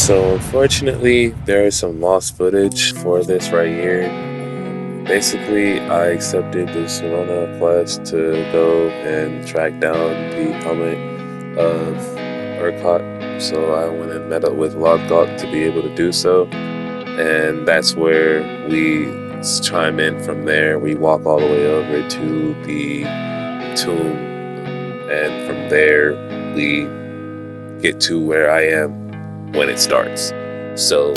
So unfortunately, there is some lost footage for this right here. Basically, I accepted the Serona quest to go and track down the helmet of Urquhart. So I went and met up with Lodgok to be able to do so. And that's where we chime in from there. We walk all the way over to the tomb. And from there, we get to where I am when it starts. So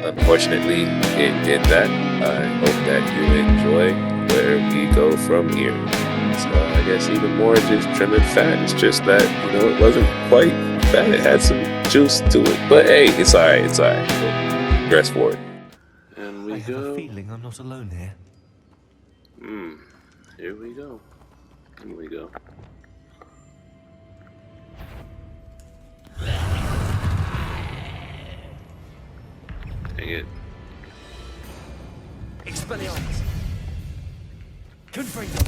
unfortunately, it did that. I hope that you enjoy where we go from here. So I guess even more just trimming fat. It's just that, it wasn't quite fat. It had some juice to it. But hey, it's alright, it's alright. We'll progress forward. And we I go. have a feeling I'm not alone here. Here we go. Here we go. Dang it. Expelliarmus! Confringo!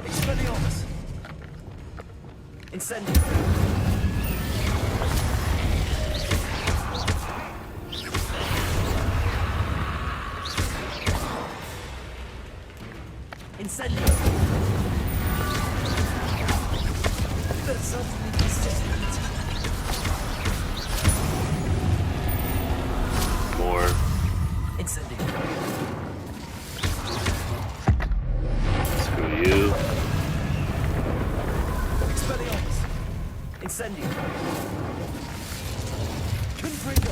Expelliarmus! Incendio! Incendio! That's something consistent. More. Incendio! Screw you. Expelliarmus! Incendio! Confringo!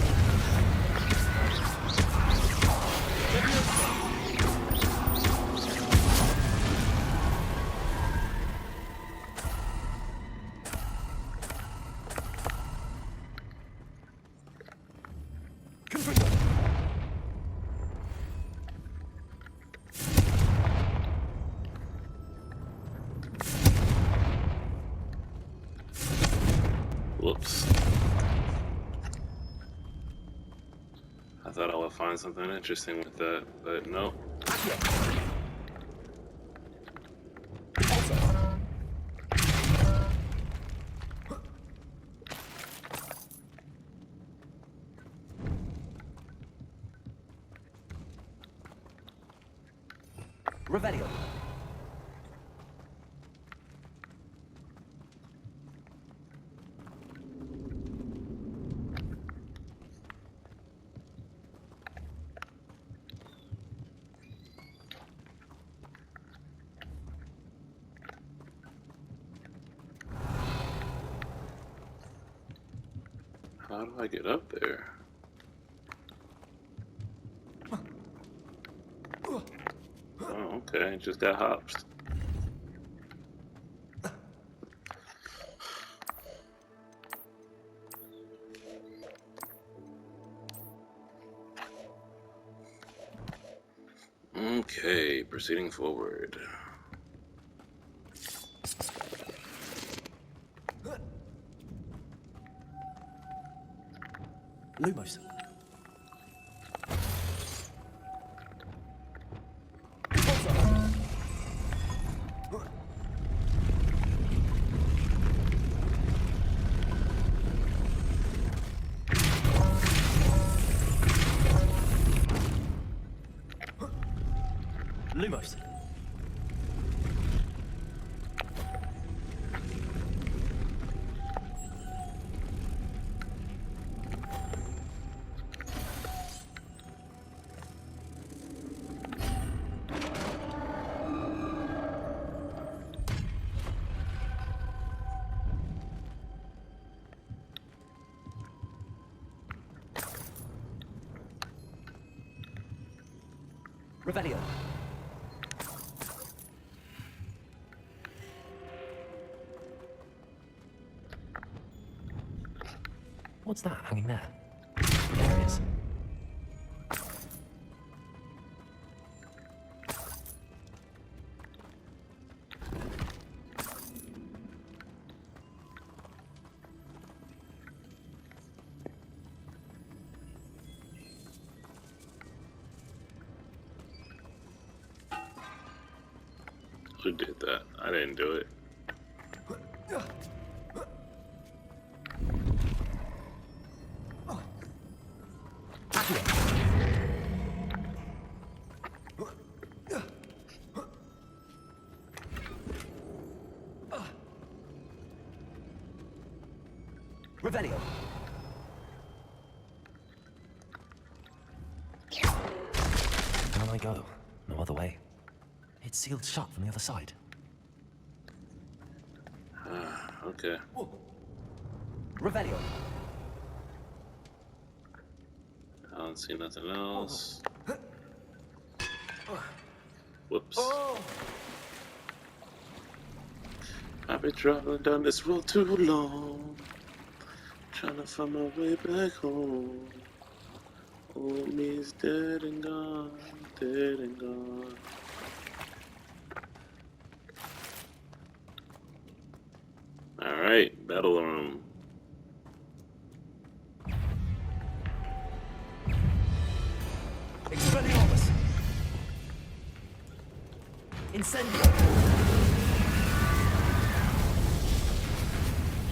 Confringo! Whoops. I thought I would find something interesting with that, but nope. Revelio! How do I get up there? Oh, okay. Just got hopped. Okay, proceeding forward. Lumos! Lumos! Revelio! What's that hanging there? There it is. Who did that? I didn't do it. Revelio. Down I go. No other way. It's sealed shut from the other side. Okay. Revelio. I don't see nothing else. Whoops. I've been traveling down this road too long, trying to find my way back home. Old me's dead and gone, dead and gone. Alright, battle room. Expelliarmus. Incendio.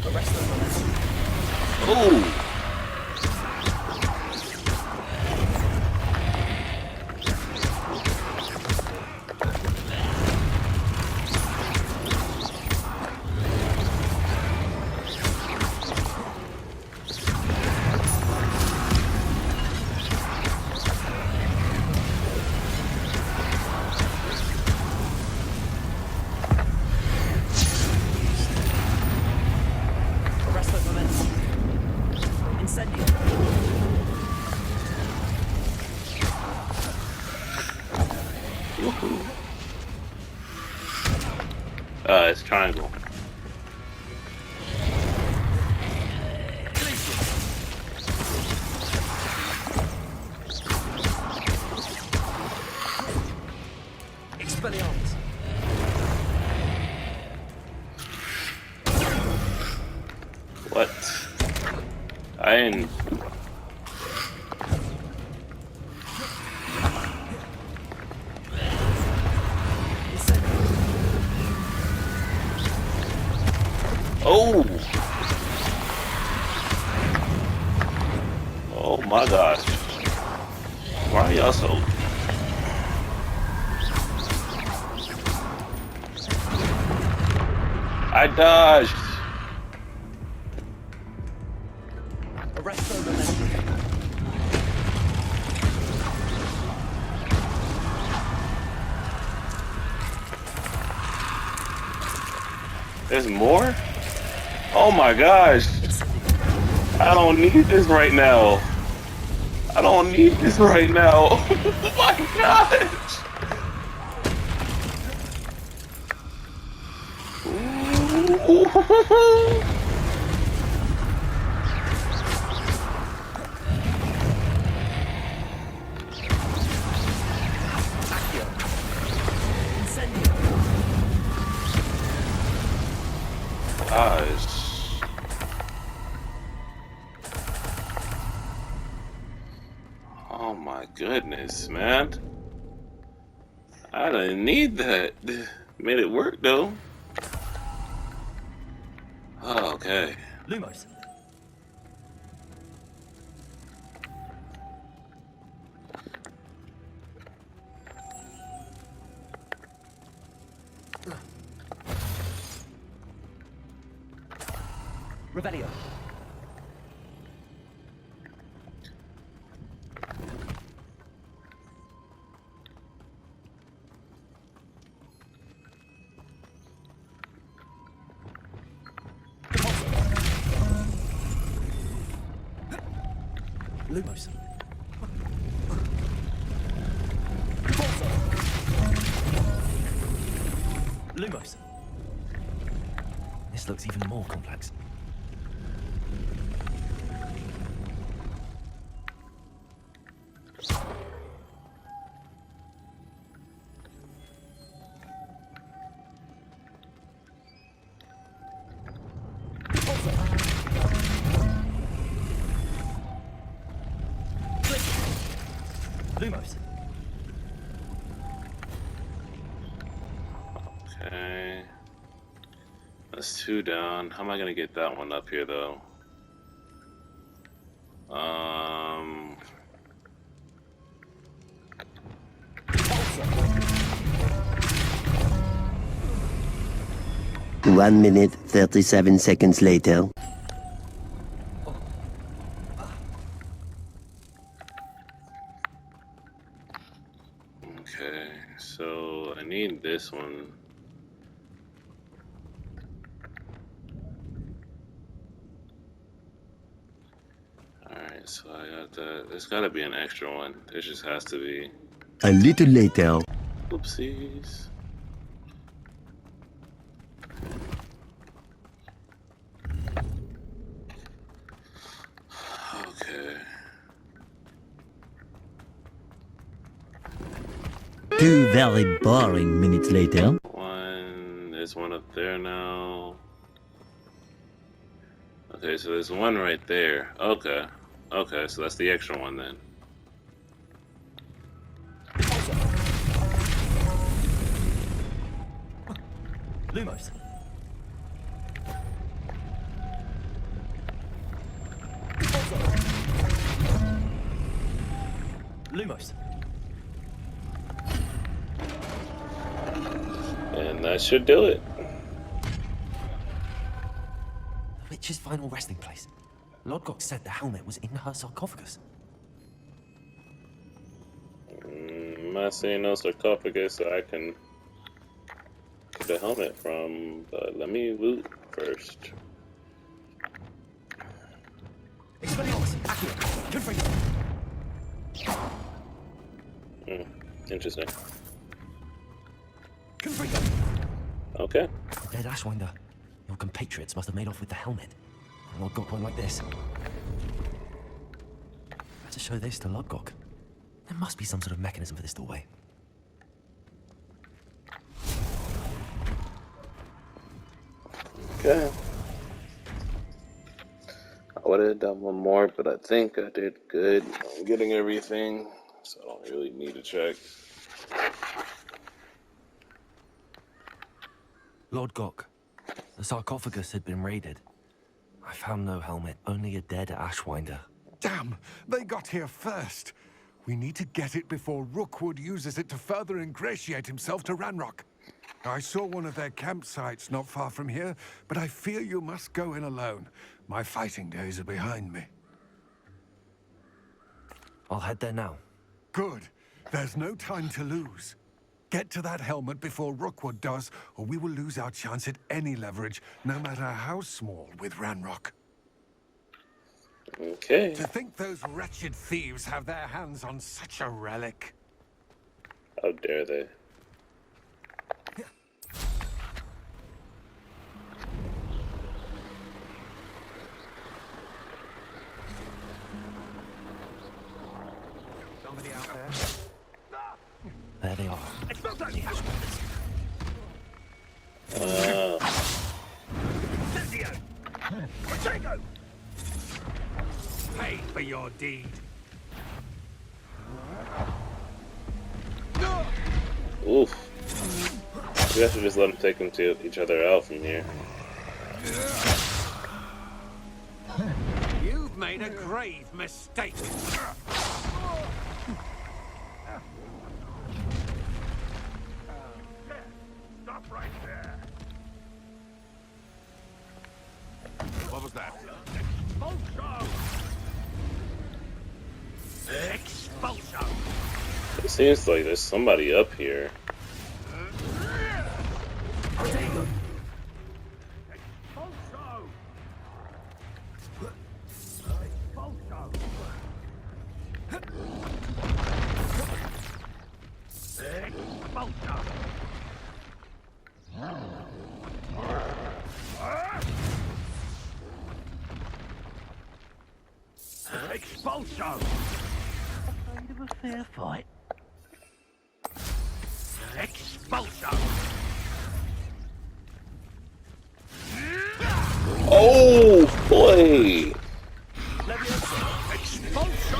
Arrest them. Oh! It's triangle. Expelliarmus. What? I ain't. Oh! Oh my gosh. Why are y'all so... I dodged! There's more? Oh my gosh! I don't need this right now. I don't need this right now. Oh my gosh! Ooh. Gosh. Oh my goodness, man. I didn't need that. Made it work though. Oh, okay. Lumos. Revelio. Lumos. Lumos. This looks even more complex. Lumos. Okay. That's 2 down. How am I gonna get that one up here though? Um 1 minute, 37 seconds later. Okay, so I need this one. Alright, so I got that. There's gotta be an extra one. There just has to be. A little later. Oopsies. Okay. 2 very boring minutes later. There's one up there now. Okay, so there's one right there. Okay. Okay, so that's the extra one then. Lumos. Lumos. And that should do it. The witch's final resting place. Lodgok said the helmet was in her sarcophagus. I'm not seeing no sarcophagus that I can get the helmet from, but let me loot first. Expelliarmus! Accio! Confringo! Interesting. Confringo! Okay. Dead Ashwinder. Your compatriots must have made off with the helmet. And Lodgok one like this. Better show this to Lodgok. There must be some sort of mechanism for this doorway. Okay. I would have done one more, but I think I did good on getting everything, so I don't really need to check. Lodgok. The sarcophagus had been raided. I found no helmet, only a dead Ashwinder. Damn! They got here first. We need to get it before Rookwood uses it to further ingratiate himself to Ranrock. I saw one of their campsites not far from here, but I fear you must go in alone. My fighting days are behind me. I'll head there now. Good. There's no time to lose. Get to that helmet before Rookwood does, or we will lose our chance at any leverage, no matter how small, with Ranrock. Okay. To think those wretched thieves have their hands on such a relic. How dare they? Somebody out there? There they are. The Ashwinders. Pay for your deed. Oof. We have to just let them take them to each other out from here. You've made a grave mistake. Stop right there. What was that? Expulso! It seems like there's somebody up here. Expulso! Kind of a fair fight. Expulso! Oh boy! Expulso!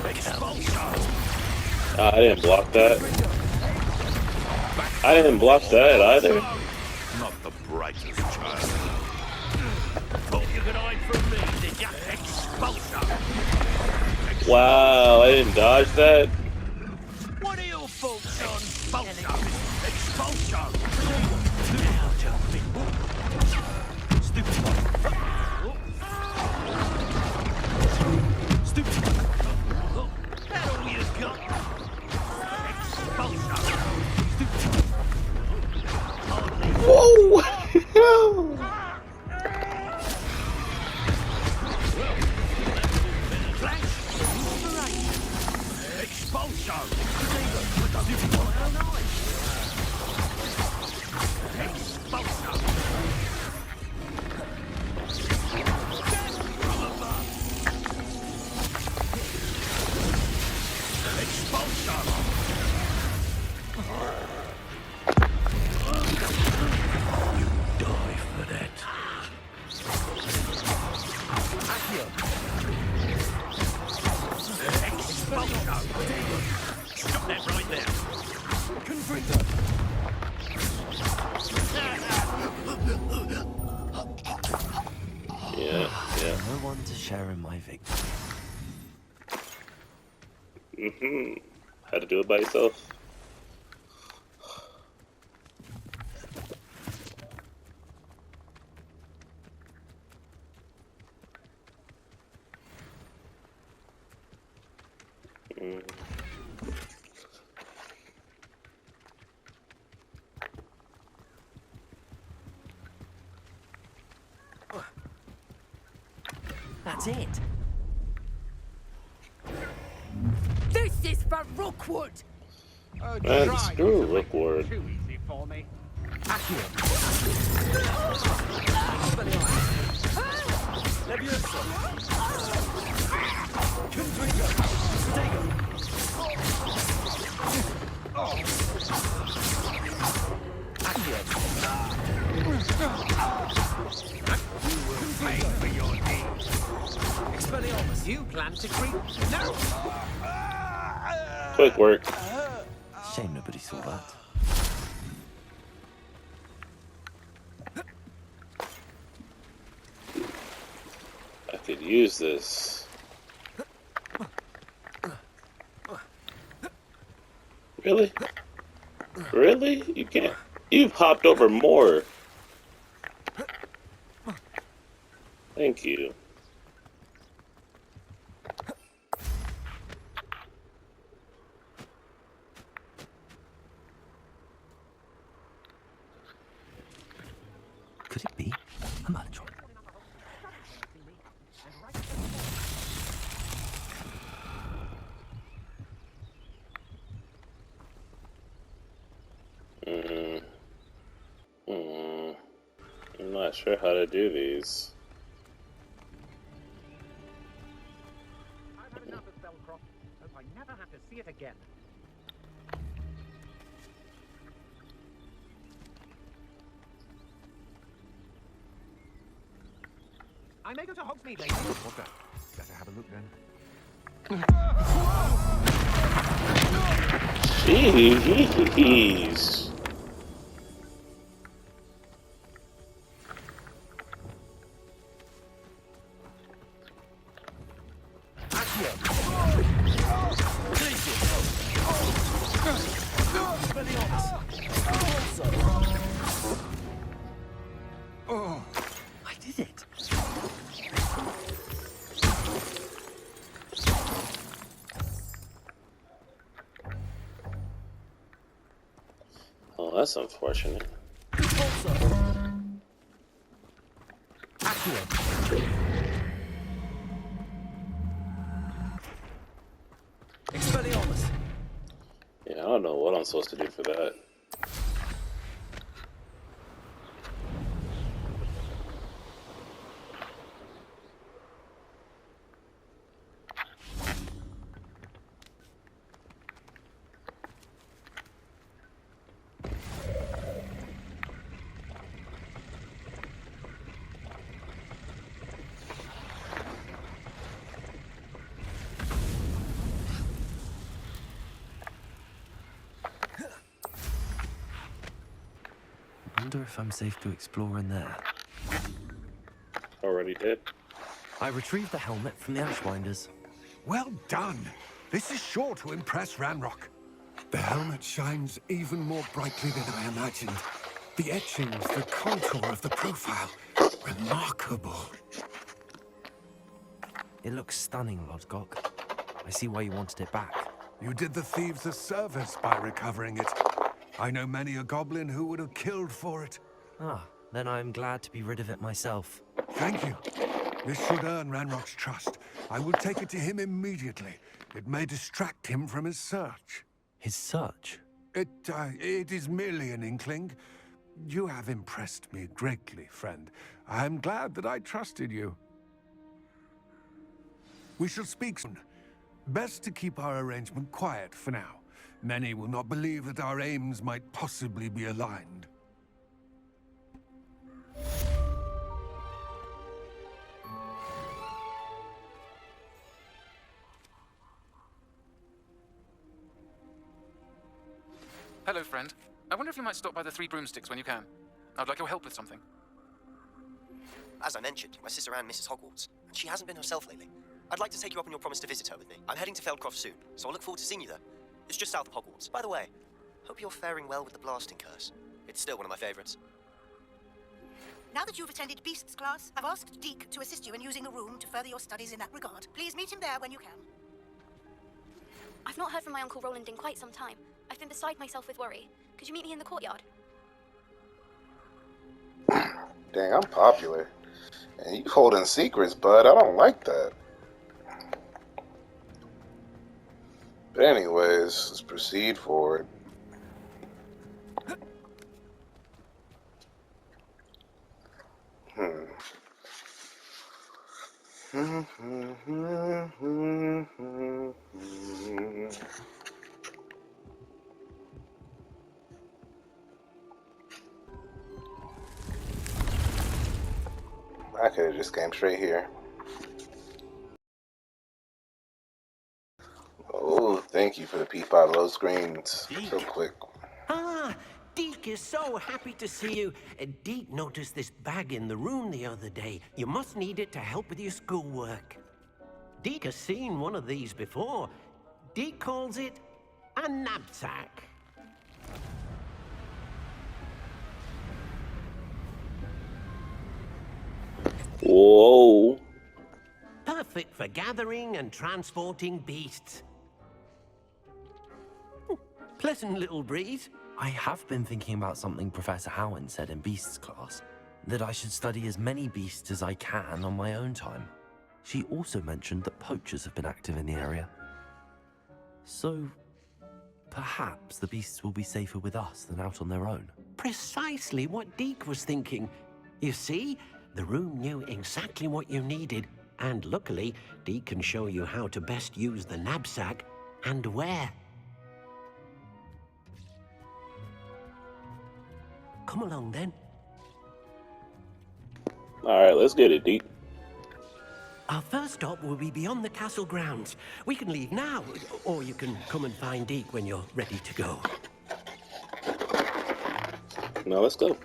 Expulso! I didn't block that. I didn't block that either. Not the brightest child. Thought you could hide from me, did ya? Expulsion! Wow, I didn't dodge that. What are your thoughts on expulsion? Expulsion! Stupid one. Stupid one. That all you got? Expulsion! Whoa! Expulsion! Die for that. Stop that right there. Yeah, yeah. No one to share in my victory. Had to do it by yourself. That's it. This is for Rookwood! Man, screw Rookwood. Too easy for me. Pay for your deeds. Expelliarmus, you plan to creep? No! Quick work. Shame nobody saw that. I could use this. Really? Really? You can't. You've hopped over more. Thank you. Could it be a Malatron? I'm not sure how to do these. I've had enough of Spellcroft. Hope I never have to see it again. I may go to Hogsmeade later. What's that? Better have a look then. Jeez. I did it. Oh, that's unfortunate. Expelliarmus. Yeah, I don't know what I'm supposed to do for that. wonder if I'm safe to explore in there. Already did. I retrieved the helmet from the Ashwinders. Well done. This is sure to impress Ranrock. The helmet shines even more brightly than I imagined. The etchings, the contour of the profile. Remarkable. It looks stunning, Lodgok. I see why you wanted it back. You did the thieves a service by recovering it. I know many a goblin who would have killed for it. Ah, then I'm glad to be rid of it myself. Thank you. This should earn Ranrock's trust. I will take it to him immediately. It may distract him from his search. His search? It is merely an inkling. You have impressed me greatly, friend. I am glad that I trusted you. We shall speak soon. Best to keep our arrangement quiet for now. Many will not believe that our aims might possibly be aligned. Hello, friend. I wonder if you might stop by the Three Broomsticks when you can. I'd like your help with something. As I mentioned, my sister Anne misses Hogwarts, and she hasn't been herself lately. I'd like to take you up on your promise to visit her with me. I'm heading to Feldcroft soon, so I'll look forward to seeing you there. It's just south of Hogwarts. By the way, hope you're faring well with the blasting curse. It's still one of my favorites. Now that you've attended Beasts class, I've asked Deke to assist you in using the room to further your studies in that regard. Please meet him there when you can. I've not heard from my Uncle Roland in quite some time. I've been beside myself with worry. Could you meet me in the courtyard? Dang, I'm popular. And you holding secrets, bud. I don't like that. But anyways, let's proceed forward. I could have just came straight here. Oh, thank you for the peep out of those screens so quick. Ah, Deke is so happy to see you. Deke noticed this bag in the room the other day. You must need it to help with your schoolwork. Deke has seen one of these before. Deke calls it a knapsack. Whoa. Perfect for gathering and transporting beasts. Pleasant little breeze. I have been thinking about something Professor Howard said in Beasts class, that I should study as many beasts as I can on my own time. She also mentioned that poachers have been active in the area. So, perhaps the beasts will be safer with us than out on their own. Precisely what Deke was thinking. You see, the room knew exactly what you needed, and luckily, Deke can show you how to best use the knapsack and where. Come along then. Alright, let's get it, Deke. Our first stop will be beyond the castle grounds. We can leave now, or you can come and find Deke when you're ready to go. Now let's go.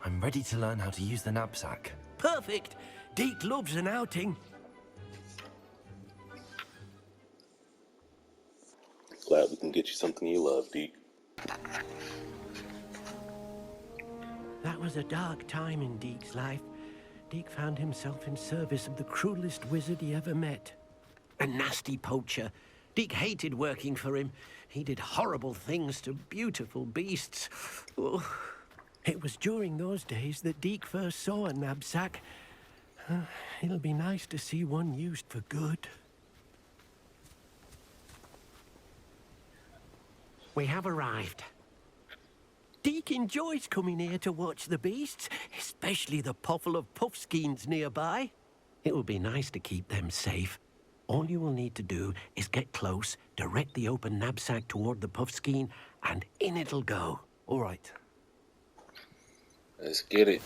I'm ready to learn how to use the knapsack. Perfect! Deke loves an outing. Glad we can get you something you love, Deke. That was a dark time in Deke's life. Deke found himself in service of the cruelest wizard he ever met. A nasty poacher. Deke hated working for him. He did horrible things to beautiful beasts. Oh. It was during those days that Deke first saw a knapsack. It'll be nice to see one used for good. We have arrived. Deke enjoys coming here to watch the beasts, especially the puffle of puffskeins nearby. It will be nice to keep them safe. All you will need to do is get close, direct the open knapsack toward the puffskein, and in it'll go. All right. Let's get it.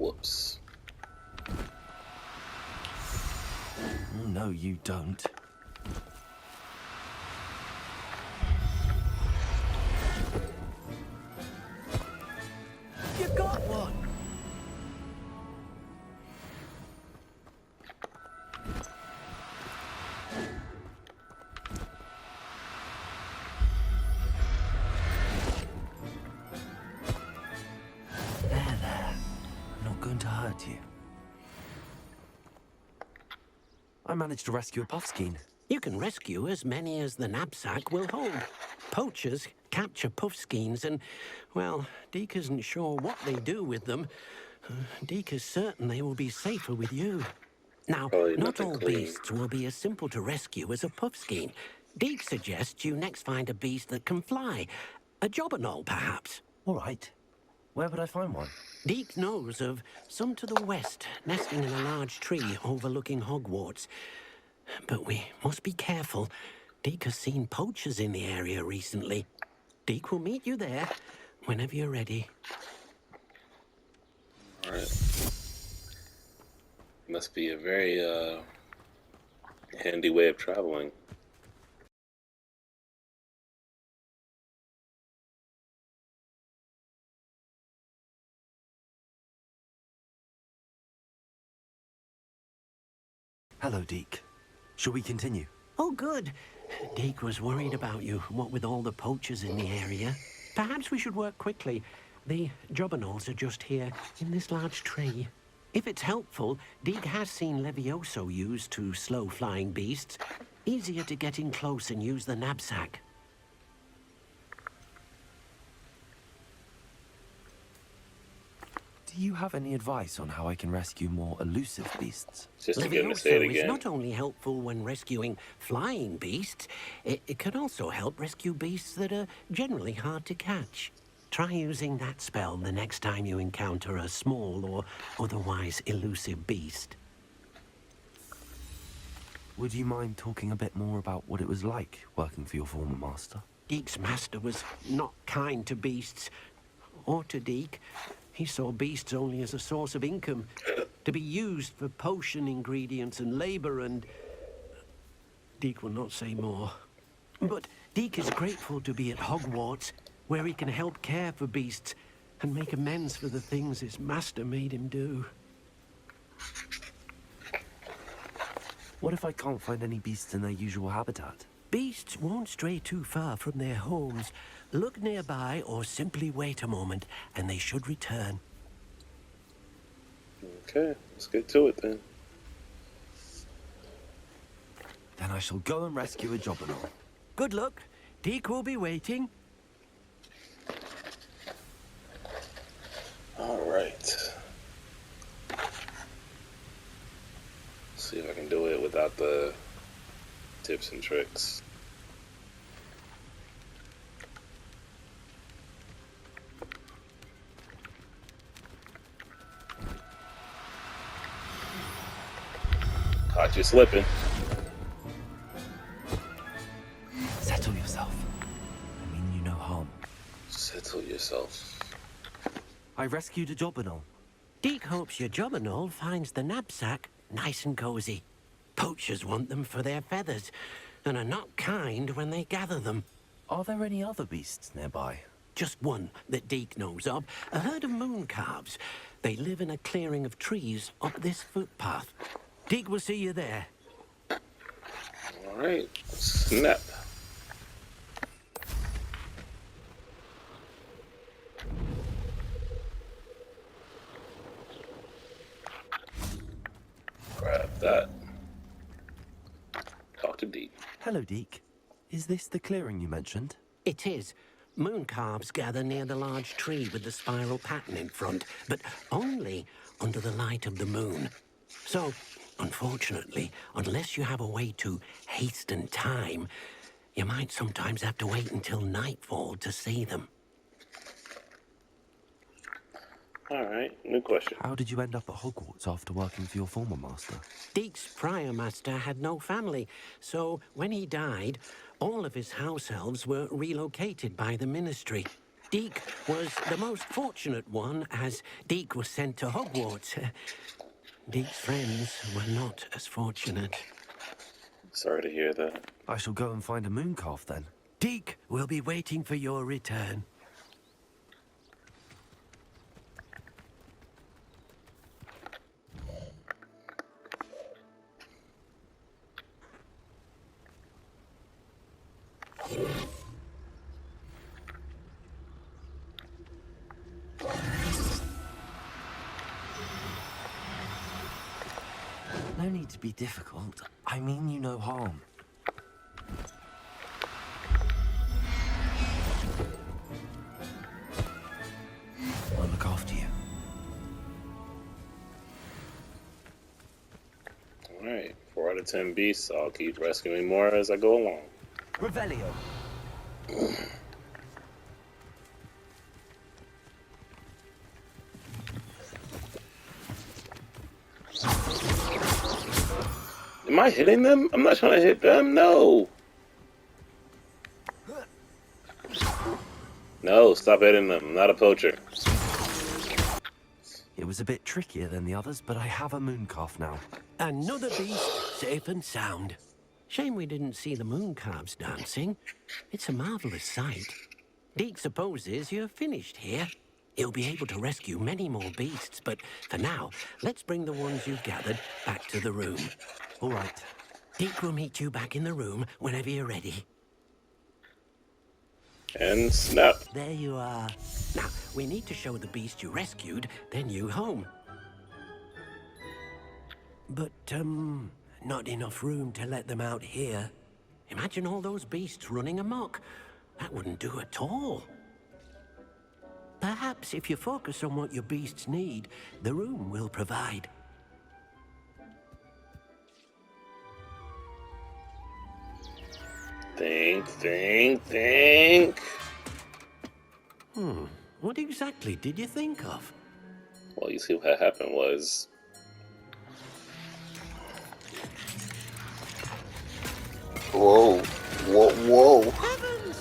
Whoops. No, you don't. You got one! There. I'm not going to hurt you. I managed to rescue a puffskein. You can rescue as many as the knapsack will hold. Poachers capture puffskeins and, well, Deke isn't sure what they do with them. Deke is certain they will be safer with you. Now, Probably not nothing all clean. beasts will be as simple to rescue as a puffskein. Deke suggests you next find a beast that can fly. A jobberknoll, perhaps. All right. Where would I find one? Deke knows of some to the west, nesting in a large tree overlooking Hogwarts. But we must be careful. Deke has seen poachers in the area recently. Deke will meet you there whenever you're ready. Alright. Must be a very handy way of traveling. Hello, Deke. Shall we continue? Oh, good. Deke was worried about you, what with all the poachers in the area. Perhaps we should work quickly. The jobberknolls are just here, in this large tree. If it's helpful, Deke has seen Levioso used to slow flying beasts. Easier to get in close and use the knapsack. Do you have any advice on how I can rescue more elusive beasts? Just to get him to say it Levioso is again. not only helpful when rescuing flying beasts, it can also help rescue beasts that are generally hard to catch. Try using that spell the next time you encounter a small or otherwise elusive beast. Would you mind talking a bit more about what it was like working for your former master? Deke's master was not kind to beasts, or to Deke. He saw beasts only as a source of income, to be used for potion ingredients and labor, and Deke will not say more. But Deke is grateful to be at Hogwarts, where he can help care for beasts and make amends for the things his master made him do. What if I can't find any beasts in their usual habitat? Beasts won't stray too far from their homes. Look nearby or simply wait a moment, and they should return. Okay, let's get to it then. Then I shall go and rescue a jobberknoll. Good luck. Deke will be waiting. Alright. See if I can do it without the tips and tricks. Caught you slipping. Settle yourself. I mean you no harm. Settle yourself. I rescued a jobberknoll. Deke hopes your jobberknoll finds the knapsack nice and cozy. Poachers want them for their feathers, and are not kind when they gather them. Are there any other beasts nearby? Just one that Deke knows of, a herd of moon calves. They live in a clearing of trees up this footpath. Deke will see you there. Alright, snap. Grab that. Talk to Deke. Hello, Deke. Is this the clearing you mentioned? It is. Moon calves gather near the large tree with the spiral pattern in front, but only under the light of the moon. So, unfortunately, unless you have a way to hasten time, you might sometimes have to wait until nightfall to see them. Alright, new question. How did you end up at Hogwarts after working for your former master? Deke's prior master had no family, so when he died, all of his house elves were relocated by the ministry. Deke was the most fortunate one, as Deke was sent to Hogwarts. Deke's friends were not as fortunate. Sorry to hear that. I shall go and find a moon calf then. Deke will be waiting for your return. No need to be difficult. I mean you no harm. I'll look after you. Alright, 4 out of 10 beasts. I'll keep rescuing more as I go along. Revelio. Am I hitting them? I'm not trying to hit them. No. No, stop hitting them. I'm not a poacher. It was a bit trickier than the others, but I have a moon calf now. Another beast, safe and sound. Shame we didn't see the moon calves dancing. It's a marvelous sight. Deke supposes you're finished here. He'll be able to rescue many more beasts, but for now, let's bring the ones you've gathered back to the room. All right. Deke will meet you back in the room whenever you're ready. And snap. There you are. Now, we need to show the beast you rescued their new home. But, not enough room to let them out here. Imagine all those beasts running amok. That wouldn't do at all. Perhaps if you focus on what your beasts need, the room will provide. Think. What exactly did you think of? Well, you see what happened was... Whoa. Heavens!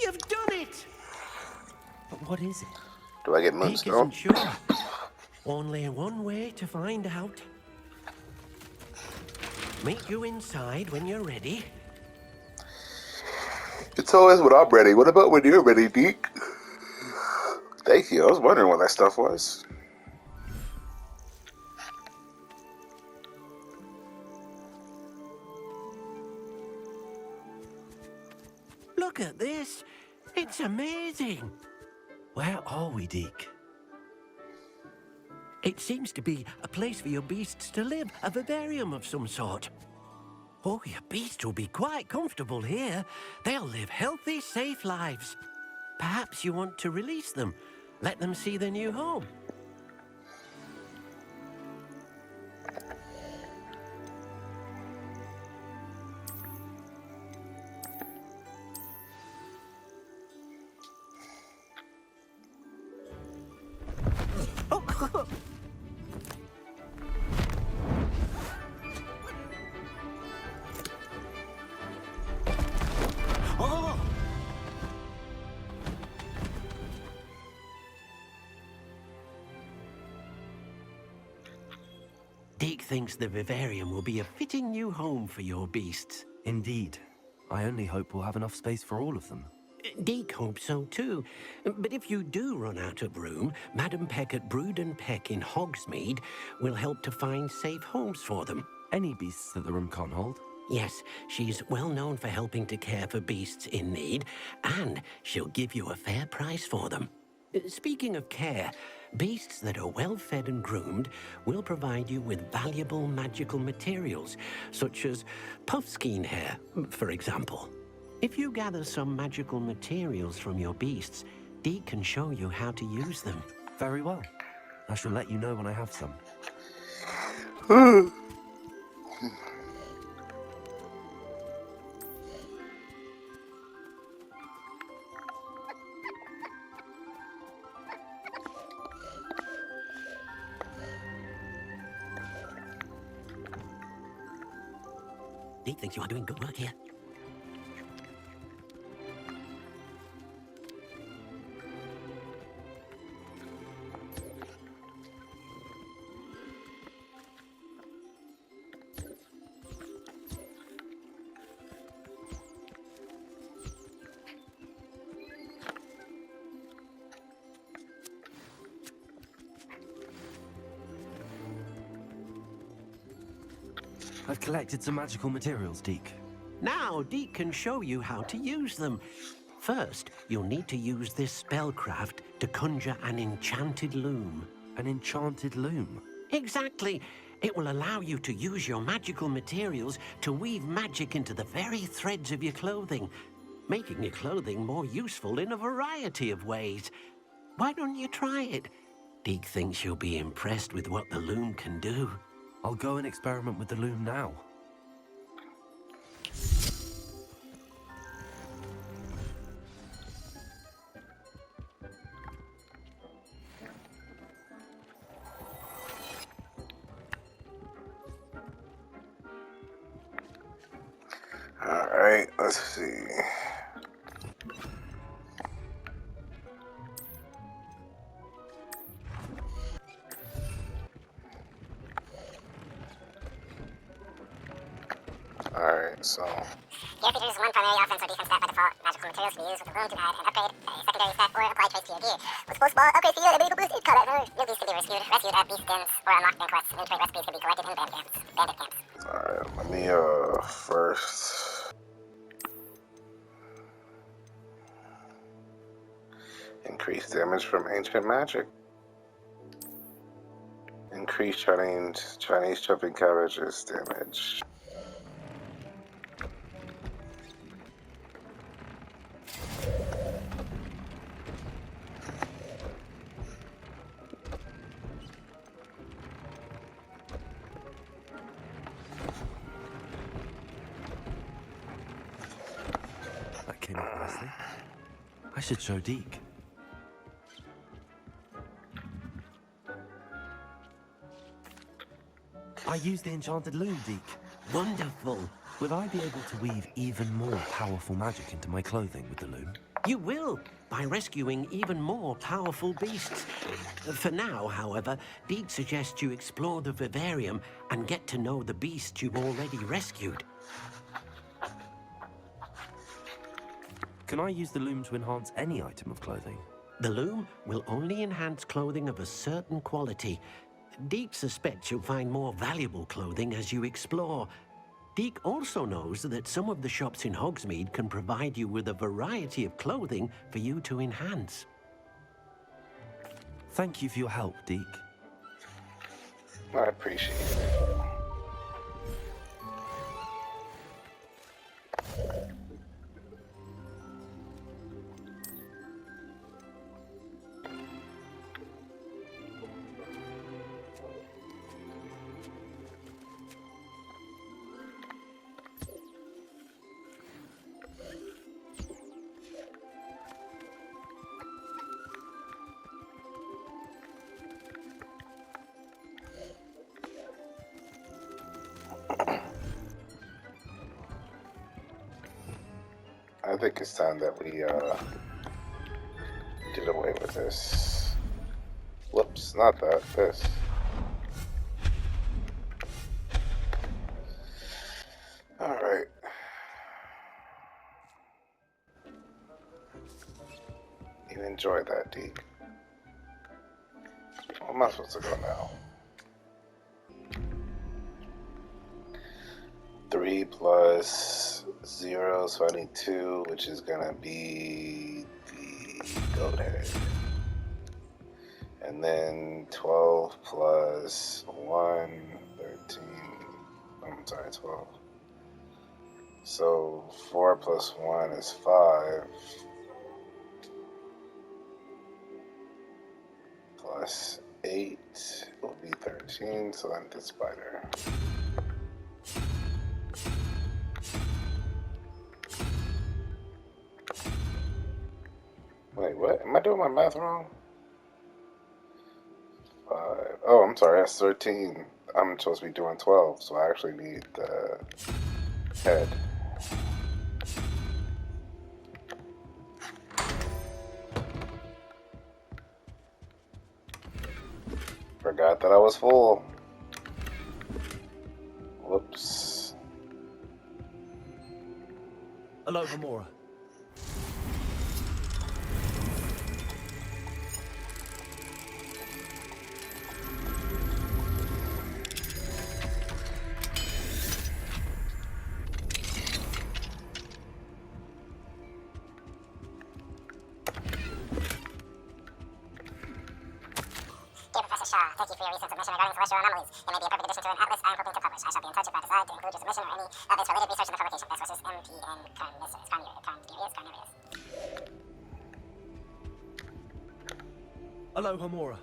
You've done it! But what is it? Do I get Deke moonstone? isn't sure. Only one way to find out. Meet you inside when you're ready. It's always when I'm ready. What about when you're ready, Deke? Thank you. I was wondering what that stuff was. Look at this. It's amazing. Where are we, Deke? It seems to be a place for your beasts to live, a vivarium of some sort. Oh, your beasts will be quite comfortable here. They'll live healthy, safe lives. Perhaps you want to release them, let them see their new home. Deke thinks the vivarium will be a fitting new home for your beasts. Indeed. I only hope we'll have enough space for all of them. Deke hopes so too. But if you do run out of room, Madam Peck at Brood and Peck in Hogsmeade will help to find safe homes for them. Any beasts that the room can't hold? Yes, she's well known for helping to care for beasts in need, and she'll give you a fair price for them. Speaking of care, beasts that are well fed and groomed will provide you with valuable magical materials, such as puffskein hair, for example. If you gather some magical materials from your beasts, Deke can show you how to use them. Very well. I shall let you know when I have some. Deke thinks you are doing good work here. I've collected some magical materials, Deke. Now, Deke can show you how to use them. First, you'll need to use this spellcraft to conjure an enchanted loom. An enchanted loom? Exactly. It will allow you to use your magical materials to weave magic into the very threads of your clothing, making your clothing more useful in a variety of ways. Why don't you try it? Deke thinks you'll be impressed with what the loom can do. I'll go and experiment with the loom now. Alright, let's see. Alright, so... Gear features one primary offense or defense stat by default. Magical materials can be used with the loom to add an upgrade, a secondary stat, or apply traits to your gear. With full small upgrades to your ability to boost in combat, newbies can be rescued at beast dens, or unlocked in quests. Inventory recipes can be collected in bandit camps. Alright, let me, first... increase damage from ancient magic. Increase Chinese jumping cabbages damage. That came out nicely. I should show Deke. I used the enchanted loom, Deke. Wonderful. Will I be able to weave even more powerful magic into my clothing with the loom? You will, by rescuing even more powerful beasts. For now, however, Deke suggests you explore the vivarium and get to know the beasts you've already rescued. Can I use the loom to enhance any item of clothing? The loom will only enhance clothing of a certain quality. Deke suspects you'll find more valuable clothing as you explore. Deke also knows that some of the shops in Hogsmeade can provide you with a variety of clothing for you to enhance. Thank you for your help, Deke. I appreciate it. I think it's time that we did away with this. Whoops, not that, this. Alright. You enjoy that, Deke. Where am I supposed to go now? 3 plus 0, so I need 2, which is gonna be the goat head. And then 12 plus 1, 13. I'm sorry, 12. So 4 plus 1 is 5. Plus 8 will be 13, so then the spider. Wait, what? Am I doing my math wrong? 5. Oh, I'm sorry, that's 13. I'm supposed to be doing 12, so I actually need the head. Forgot that I was full. Whoops. Hello, Gamora. a recent submission regarding celestial anomalies. It may be a perfect addition to an atlas I am hoping to publish. I shall be in touch if I decide to include your submission or any of its related research in the publication. Best wishes, MPN Carnarius. Hello, Homora.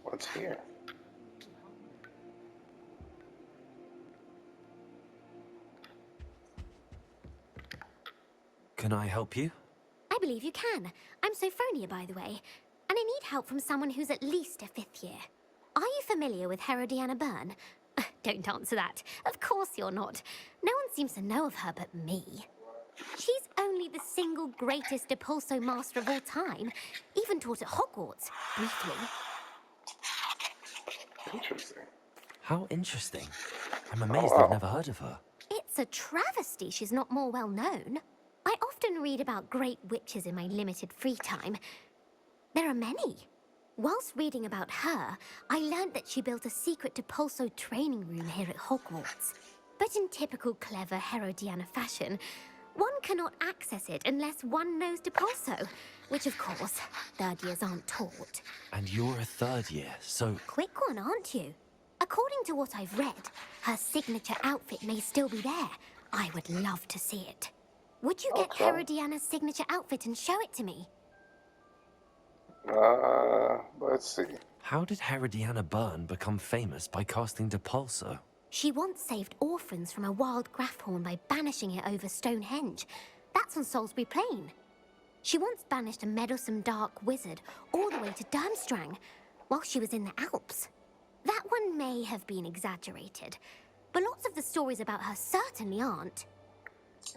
What's here? Can I help you? I believe you can. I'm Sophronia, by the way, and I need help from someone who's at least a 5th year. Are you familiar with Herodiana Byrne? Don't answer that. Of course you're not. No one seems to know of her but me. She's only the single greatest Depulso master of all time, even taught at Hogwarts, briefly. Interesting. How interesting. I'm amazed wow. I've never heard of her. It's a travesty she's not more well known. I often read about great witches in my limited free time. There are many. Whilst reading about her, I learned that she built a secret Depulso training room here at Hogwarts. But in typical clever Herodiana fashion, one cannot access it unless one knows Depulso, which of course, 3rd years aren't taught. And you're a 3rd year, so... Quick one, aren't you? According to what I've read, her signature outfit may still be there. I would love to see it. Would you get Herodiana's signature outfit and show it to me? Let's see. How did Herodiana Byrne become famous by casting Depulso? She once saved orphans from a wild Grafhorn by banishing it over Stonehenge. That's on Salisbury Plain. She once banished a meddlesome dark wizard all the way to Durmstrang while she was in the Alps. That one may have been exaggerated, but lots of the stories about her certainly aren't.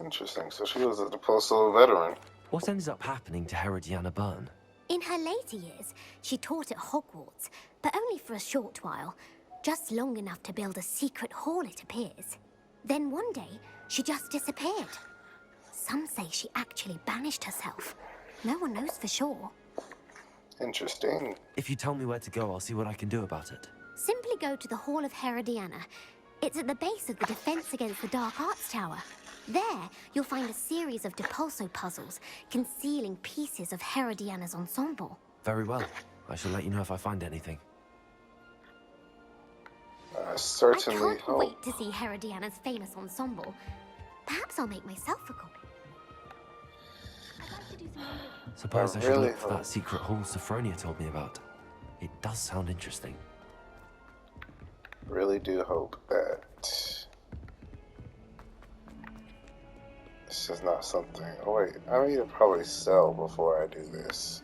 Interesting. So she was a Depulso veteran. What ended up happening to Herodiana Byrne? In her later years, she taught at Hogwarts, but only for a short while. Just long enough to build a secret hall, it appears. Then one day, she just disappeared. Some say she actually banished herself. No one knows for sure. Interesting. If you tell me where to go, I'll see what I can do about it. Simply go to the Hall of Herodiana. It's at the base of the Defense Against the Dark Arts Tower. There, you'll find a series of Depulso puzzles concealing pieces of Herodiana's ensemble. Very well. I shall let you know if I find anything. I certainly I can't hope. wait to see Herodiana's famous ensemble. Perhaps I'll make myself a copy. Suppose I should really look for that secret hall Sophronia told me about. It does sound interesting. Really do hope that this is not something. Oh wait, I need to probably sell before I do this.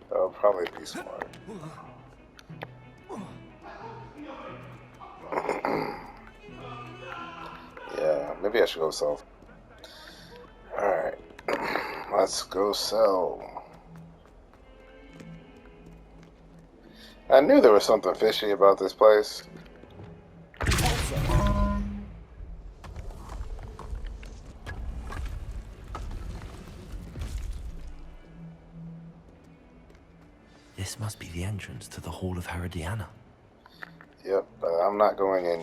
That'll probably be smart. Yeah, maybe I should go sell. Alright, let's go sell. I knew there was something fishy about this place. This must be the entrance to the Hall of Herodiana. Yep, but I'm not going in yet.